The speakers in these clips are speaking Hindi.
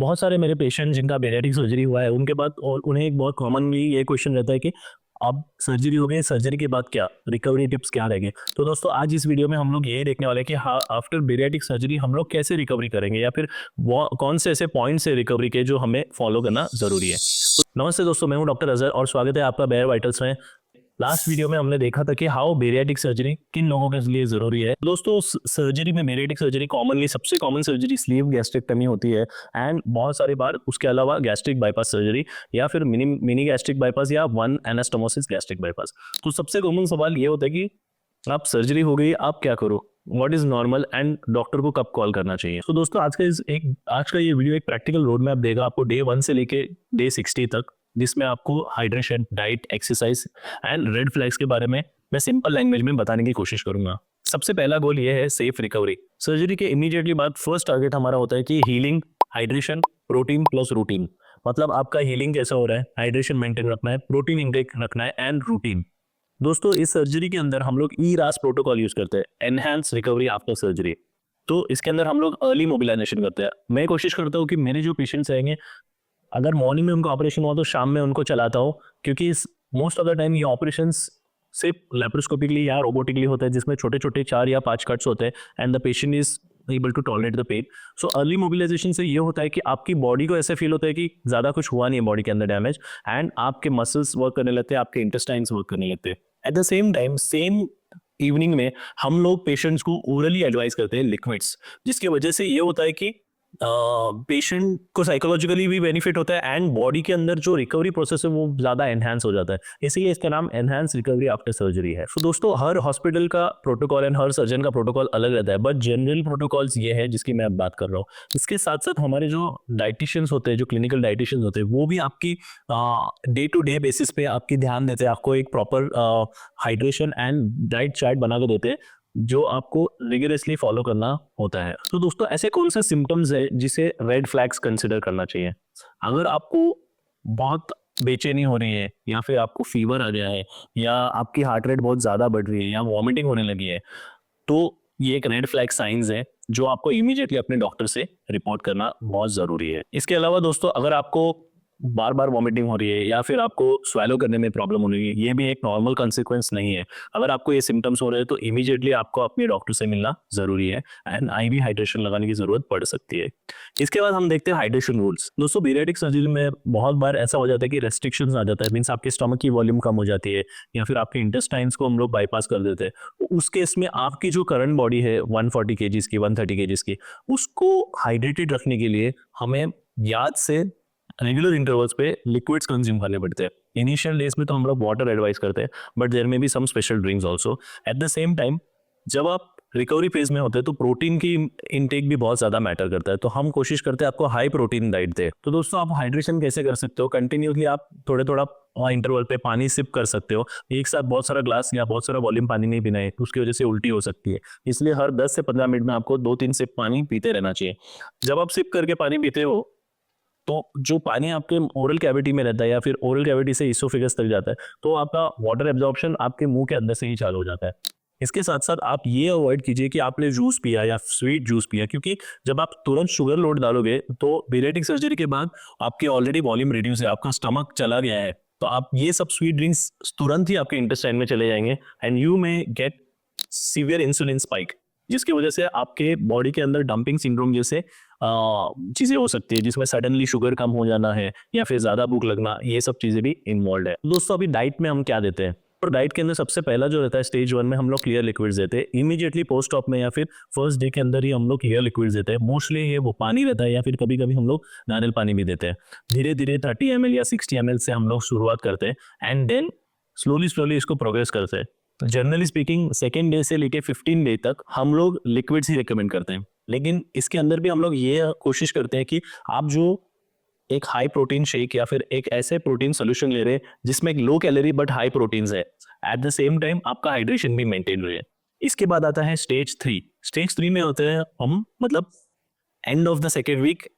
बहुत सारे मेरे पेशेंट जिनका बेरियाट्रिक सर्जरी हुआ है उनके बाद और उन्हें एक बहुत कॉमनली ये क्वेश्चन रहता है कि अब सर्जरी हो गई, सर्जरी के बाद क्या रिकवरी टिप्स क्या रहेंगे। तो दोस्तों आज इस वीडियो में हम लोग ये देखने वाले हैं कि हाँ आफ्टर बेरियाट्रिक सर्जरी हम लोग कैसे रिकवरी करेंगे या फिर वो कौन से ऐसे पॉइंट्स है रिकवरी के जो हमें फॉलो करना जरूरी है। तो नमस्ते दोस्तों, मैं हूं डॉक्टर अजहर और स्वागत है आपका बेयर वाइटल्स में। लास्ट वीडियो में हमने देखा था कि हाउ बेरियाटिक सर्जरी किन लोगों के लिए जरूरी है। दोस्तों सर्जरी में बेरियाटिक सर्जरी कॉमनली सबसे कॉमन सर्जरी स्लीव गैस्ट्रेक्टमी होती है एंड बहुत सारी बार उसके अलावा गैस्ट्रिक बाईपास सर्जरी या फिर मिनी गैस्ट्रिक बाईपास या वन एनास्टोमोसिस गैस्ट्रिक बाईपास। तो सबसे कॉमन सवाल ये होता है कि आप सर्जरी हो गई, आप क्या करो, what is normal and doctor को कब कॉल करना चाहिए। तो दोस्तों आज का ये वीडियो एक प्रैक्टिकल रोड मैप देगा आपको डे 1 से लेके डे 60 तक, जिसमें आपको hydration, diet, exercise and red flags के बारे में मैं सिंपल लैंग्वेज में बताने की कोशिश करूंगा। सबसे पहला गोल ये है सेफ रिकवरी। सर्जरी के इमीडिएटली बाद फर्स्ट टारगेट हमारा होता है कि healing, hydration, protein plus routine. मतलब आपका हीलिंग कैसा हो रहा है, हाइड्रेशन मेंटेन रखना है, प्रोटीन इंटेक रखना है एंड रूटीन। दोस्तों इस सर्जरी के अंदर हम लोग ERAS प्रोटोकॉल यूज करते हैं, एनहांस रिकवरी आफ्टर सर्जरी। तो इसके अंदर हम लोग अर्ली मोबिलाइजेशन करते हैं। मैं कोशिश करता हूँ कि मेरे जो पेशेंट्स रहेंगे अगर मॉर्निंग में उनको ऑपरेशन हुआ तो शाम में उनको चलाता हूँ, क्योंकि मोस्ट ऑफ द टाइम ये ऑपरेशन सिर्फ लेप्रोस्कोपिकली या रोबोटिकली होता है, जिसमें छोटे छोटे 4 या 5 कट्स होते हैं and the patient is able to tolerate the pain. So early mobilisation से ये होता है कि आपकी बॉडी को ऐसे फील होता है कि ज़्यादा कुछ हुआ नहीं है बॉडी के अंदर डैमेज, एंड आपके मसल्स वर्क करने लगते हैं, आपके इंटेस्टाइन्स वर्क करने लगते हैं। Eight the same time same evening में हम लोग पेशेंट्स को ओरली एडवाइस करते हैं लिक्विड्स, जिसकी वजह से ये होता है कि पेशेंट को साइकोलॉजिकली भी बेनिफिट होता है एंड बॉडी के अंदर जो रिकवरी प्रोसेस है वो ज़्यादा एनहांस हो जाता है, इसीलिए इसका नाम एनहांस रिकवरी आफ्टर सर्जरी है। तो दोस्तों हर हॉस्पिटल का प्रोटोकॉल एंड हर सर्जन का प्रोटोकॉल अलग रहता है, बट जनरल प्रोटोकॉल्स ये है जिसकी मैं अब बात कर रहा हूँ। इसके साथ साथ हमारे जो डाइटिशियंस होते हैं, जो क्लिनिकल डाइटिशियंस होते हैं, वो भी आपकी डे टू डे बेसिस पे आपकी ध्यान देते हैं, आपको एक proper hydration and diet chart बना के देते हैं जो आपको रिगरसली फॉलो करना होता है। तो दोस्तों ऐसे कौन से सिम्टम्स है जिसे रेड फ्लैग्स कंसिडर करना चाहिए। अगर आपको बहुत बेचैनी हो रही है या फिर आपको फीवर आ गया है या आपकी हार्ट रेट बहुत ज़्यादा बढ़ रही है या वॉमिटिंग होने लगी है, तो ये एक रेड फ्लैग साइंस है जो आपको इमीडिएटली अपने डॉक्टर से रिपोर्ट करना बहुत ज़रूरी है। इसके अलावा दोस्तों अगर आपको बार बार वॉमिटिंग हो रही है या फिर आपको स्वेलो करने में प्रॉब्लम हो रही है, ये भी एक नॉर्मल कॉन्सिक्वेंस नहीं है। अगर आपको ये सिम्टम्स हो रहे हैं तो इमीडिएटली आपको अपने डॉक्टर से मिलना जरूरी है एंड IV हाइड्रेशन लगाने की जरूरत पड़ सकती है। इसके बाद हम देखते हैं हाइड्रेशन रूल्स। दोस्तों बेरियाटिक सर्जरी में बहुत बार ऐसा हो जाता है कि रेस्ट्रिक्शंस आ जाता है, मीन्स आपके स्टमक की वॉल्यूम कम हो जाती है या फिर आपके इंटेस्टाइन्स को हम लोग बाईपास कर देते हैं। तो उस केस में आपकी जो करंट बॉडी है 140 kgs की, 130 kgs की, उसको हाइड्रेटेड रखने के लिए हमें याद से रेगुलर इंटरवल्स पे लिक्विड्स कंज्यूम करने पड़ते हैं। इनिशियल डेज में तो हम लोग वाटर एडवाइस करते हैं, but there may be some special drinks also. At the same time जब आप रिकवरी फेज में होते हैं तो प्रोटीन की इनटेक भी बहुत ज़्यादा मैटर करता है, तो हम कोशिश करते हैं आपको हाई प्रोटीन डाइट दे। तो दोस्तों आप हाइड्रेशन कैसे कर सकते हो, कंटिन्यूसली आप थोड़ा थोड़ा इंटरवल पे पानी सिप कर सकते हो। एक साथ बहुत सारा ग्लास या बहुत सारा वॉल्यूम पानी नहीं पीना है, उसकी वजह से उल्टी हो सकती है, इसलिए हर 10 से 15 मिनट में आपको 2-3 सिप पानी पीते रहना चाहिए। जब आप सिप करके पानी पीते हो तो जो पानी आपके ओरल कैविटी में रहता है या फिर ओरल कैविटी से इसोफेगस तक जाता है, तो आपका वाटर एब्जॉर्प्शन आपके मुंह के अंदर से ही चालू हो जाता है। इसके साथ साथ आप ये अवॉइड कीजिए कि आपने जूस पिया या स्वीट जूस पिया, क्योंकि जब आप तुरंत शुगर लोड डालोगे तो बेरियाटिक सर्जरी के बाद आपकी ऑलरेडी वॉल्यूम रिड्यूस है, आपका स्टमक चला गया है, तो आप ये सब स्वीट ड्रिंक्स तुरंत ही आपके इंटेस्टाइन में चले जाएंगे and you may gate severe insulin spike, जिसकी वजह से आपके बॉडी के अंदर डंपिंग सिंड्रोम जैसे चीज़ें हो सकती है, जिसमें सडनली शुगर कम हो जाना है या फिर ज़्यादा भूख लगना, ये सब चीज़ें भी इन्वॉल्व है। दोस्तों अभी डाइट में हम क्या देते हैं, और डाइट के अंदर सबसे पहला जो रहता है स्टेज 1 में हम लोग क्लियर लिक्विड्स देते हैं। इमीडिएटली पोस्ट ऑप में या फिर फर्स्ट डे के अंदर ही हम लोग क्लियर लिक्विड्स देते हैं। मोस्टली ये वो पानी रहता है या फिर कभी कभी हम लोग नारियल पानी भी देते हैं। धीरे धीरे 30 ml या 60 ml से हम लोग शुरुआत करते हैं एंड देन स्लोली इसको प्रोग्रेस करते हैं। जनरली स्पीकिंग सेकेंड डे से लेके 15 डे तक हम लोग लिक्विड्स ही रिकमेंड करते हैं, लेकिन इसके अंदर भी हम लोग ये कोशिश करते हैं कि आप जो एक हाई प्रोटीन शेक या फिर एक ऐसे प्रोटीन सोल्यूशन ले रहे हैं जिसमें एक low calorie but high proteins है, एट द सेम टाइम आपका हाइड्रेशन भी मेंटेन रहे। इसके बाद आता है स्टेज 3। स्टेज 3 में होते हैं हम मतलब end of the second week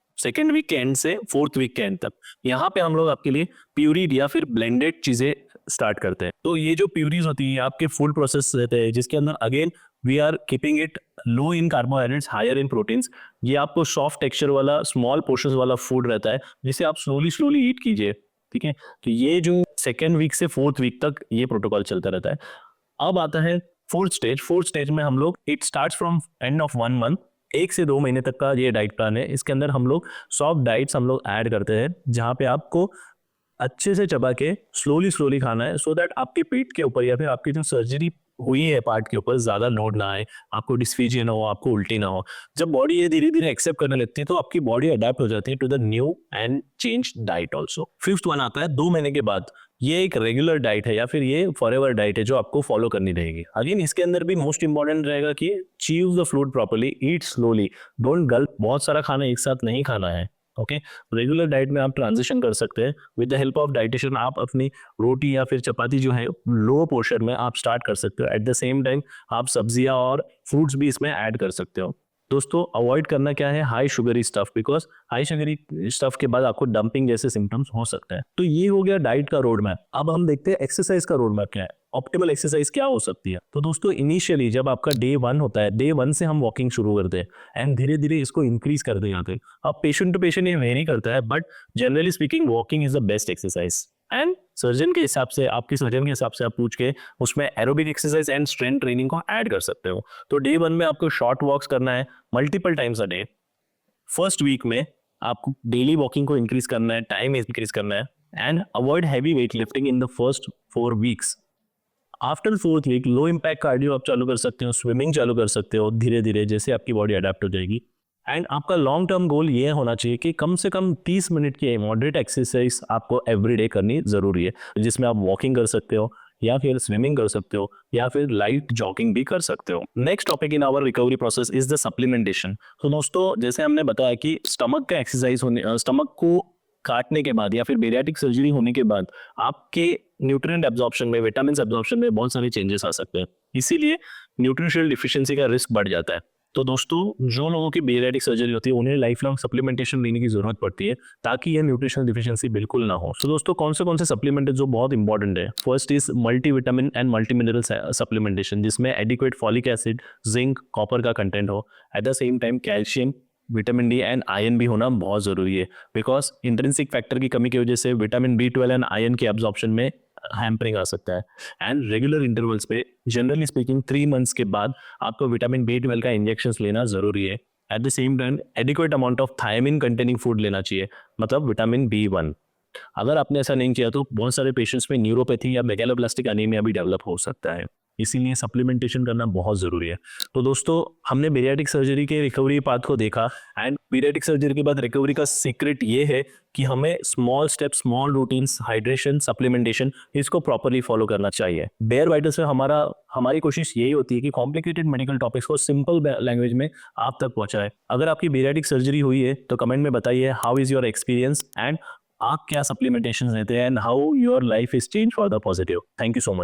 के एंड से 4th वीक के एंड तक। यहाँ पे हम लोग आपके लिए प्यूरीड या फिर ब्लेंडेड चीजें स्टार्ट करते हैं। तो ये जो प्यूरीज होती है आपके फूड प्रोसेस रहते हैं, जिसके अंदर again we are keeping it low in carbohydrates, higher in proteins. ये आपको सॉफ्ट टेक्सचर वाला स्मॉल पोर्शंस वाला फूड रहता है जिसे आप स्लोली स्लोली ईट कीजिए, ठीक है। तो ये जो 2nd वीक से 4th वीक तक ये प्रोटोकॉल चलता रहता है। अब आता है 4th स्टेज। 4th स्टेज में हम लोग it starts from end of 1 month, 1 से 2 महीने तक का ये डाइट प्लान है। इसके अंदर हम लोग सॉफ्ट डाइट्स हम लोग ऐड करते हैं जहाँ पे आपको अच्छे से चबा के स्लोली स्लोली खाना है, सो दैट आपके पेट के ऊपर या फिर आपकी जो सर्जरी हुई है पार्ट के ऊपर ज्यादा लोड ना आए, आपको डिस्फीजिया ना हो, आपको उल्टी ना हो। जब बॉडी ये धीरे धीरे एक्सेप्ट करने लगती है तो आपकी बॉडी अडेप्ट हो जाती है to the new and change diet also. 5th one आता है 2 महीने के बाद। ये एक रेगुलर डाइट है या फिर ये फॉरएवर डाइट है जो आपको फॉलो करनी रहेगी। अगेन इसके अंदर भी मोस्ट इंपॉर्टेंट रहेगा कि chew the food properly, eat slowly, don't gulp. बहुत सारा खाना एक साथ नहीं खाना है, ओके। रेगुलर डाइट में आप ट्रांजिशन कर सकते हैं with the help of dietitian. आप अपनी रोटी या फिर चपाती जो है लो पोर्शन में आप स्टार्ट कर सकते हो। एट द सेम टाइम आप सब्जियां और फ्रूट्स भी इसमें ऐड कर सकते हो। दोस्तों अवॉइड करना क्या है, high sugary stuff, because high sugary stuff के बाद आपको डंपिंग जैसे सिम्टम्स हो सकते हैं। तो ये हो गया डाइट का रोड मैप। अब हम देखते हैं एक्सरसाइज का रोड मैप क्या है, ऑप्टिमल एक्सरसाइज क्या हो सकती है। तो दोस्तों इनिशियली जब आपका डे 1 होता है, डे 1 से हम वॉकिंग शुरू करते हैं एंड धीरे धीरे इसको इंक्रीज करते जाते हैं। अब पेशेंट टू पेशेंट ये वेरी करता है, but generally speaking walking is the best exercise. And surgeon के हिसाब से, आपके सर्जन के हिसाब से आप पूछ के उसमें aerobic exercise and strength training को ऐड कर सकते हो। तो डे 1 में आपको शॉर्ट वॉक्स करना है multiple times a day. First week में आपको डेली वॉकिंग को इंक्रीज करना है, टाइम इंक्रीज करना है, and avoid heavy weight lifting in the first 4 weeks. After 4th week low impact cardio आप चालू कर सकते हो, स्विमिंग चालू कर सकते हो धीरे धीरे, जैसे आपकी बॉडी अडेप्ट हो जाएगी। एंड आपका लॉन्ग टर्म गोल ये होना चाहिए कि कम से कम 30 मिनट की मॉडरेट एक्सरसाइज आपको एवरी डे करनी जरूरी है, जिसमें आप वॉकिंग कर सकते हो या फिर स्विमिंग कर सकते हो या फिर लाइट जॉगिंग भी कर सकते हो। Next topic in our recovery process is the supplementation. तो दोस्तों जैसे हमने बताया कि स्टमक का एक्सरसाइज होने, स्टमक को काटने के बाद या फिर बेरियाटिक सर्जरी होने के बाद आपके न्यूट्रिएंट एब्जॉर्प्शन में, विटामिन एब्जॉर्प्शन में बहुत सारे चेंजेस आ सकते हैं। इसीलिए न्यूट्रिशनल डिफिशियंसी का रिस्क बढ़ जाता है। तो दोस्तों जो लोगों की बेरियाटिक सर्जरी होती है उन्हें लाइफ लॉन्ग सप्लीमेंटेशन लेने की जरूरत पड़ती है ताकि ये न्यूट्रिशनल डिफिशियंसी बिल्कुल ना हो। तो दोस्तों कौन से सप्लीमेंट है जो बहुत इंपॉर्टेंट है। First is multivitamin and multi mineral supplementation, जिसमें adequate folic acid, zinc, copper का कंटेंट हो। At the same time calcium, vitamin D and iron भी होना बहुत जरूरी है, बिकॉज इंट्रिंसिक फैक्टर की कमी की वजह से विटामिन B12 एंड आयरन के एब्जॉर्प्शन में हैम्परिंग आ सकता है। एंड रेगुलर इंटरवल्स पे, जनरली स्पीकिंग 3 मंथ्स के बाद आपको विटामिन B12 का इंजेक्शन लेना जरूरी है। At the same time adequate amount of thiamine containing food लेना चाहिए, मतलब विटामिन B1। अगर आपने ऐसा नहीं किया तो बहुत सारे पेशेंट्स में न्यूरोपैथी या मेगालोब्लास्टिक एनीमिया भी डेवलप हो सकता है, इसीलिए सप्लीमेंटेशन करना बहुत जरूरी है। तो दोस्तों हमने बेरियाटिक सर्जरी के रिकवरी पाथ को देखा, एंड बेरियाटिक सर्जरी के बाद रिकवरी का सीक्रेट ये है कि हमें small step, small routines, hydration, supplementation, इसको प्रॉपरली फॉलो करना चाहिए। बेयर वाइटल्स में हमारी कोशिश यही होती है कि कॉम्प्लिकेटेड मेडिकल टॉपिक्स को सिंपल लैंग्वेज में आप तक पहुंचाए। अगर आपकी बेरियाटिक सर्जरी हुई है तो कमेंट में बताइए how is your experience and आप क्या सप्लीमेंटेशन लेते हैं and how your life is change for the positive. Thank you so much.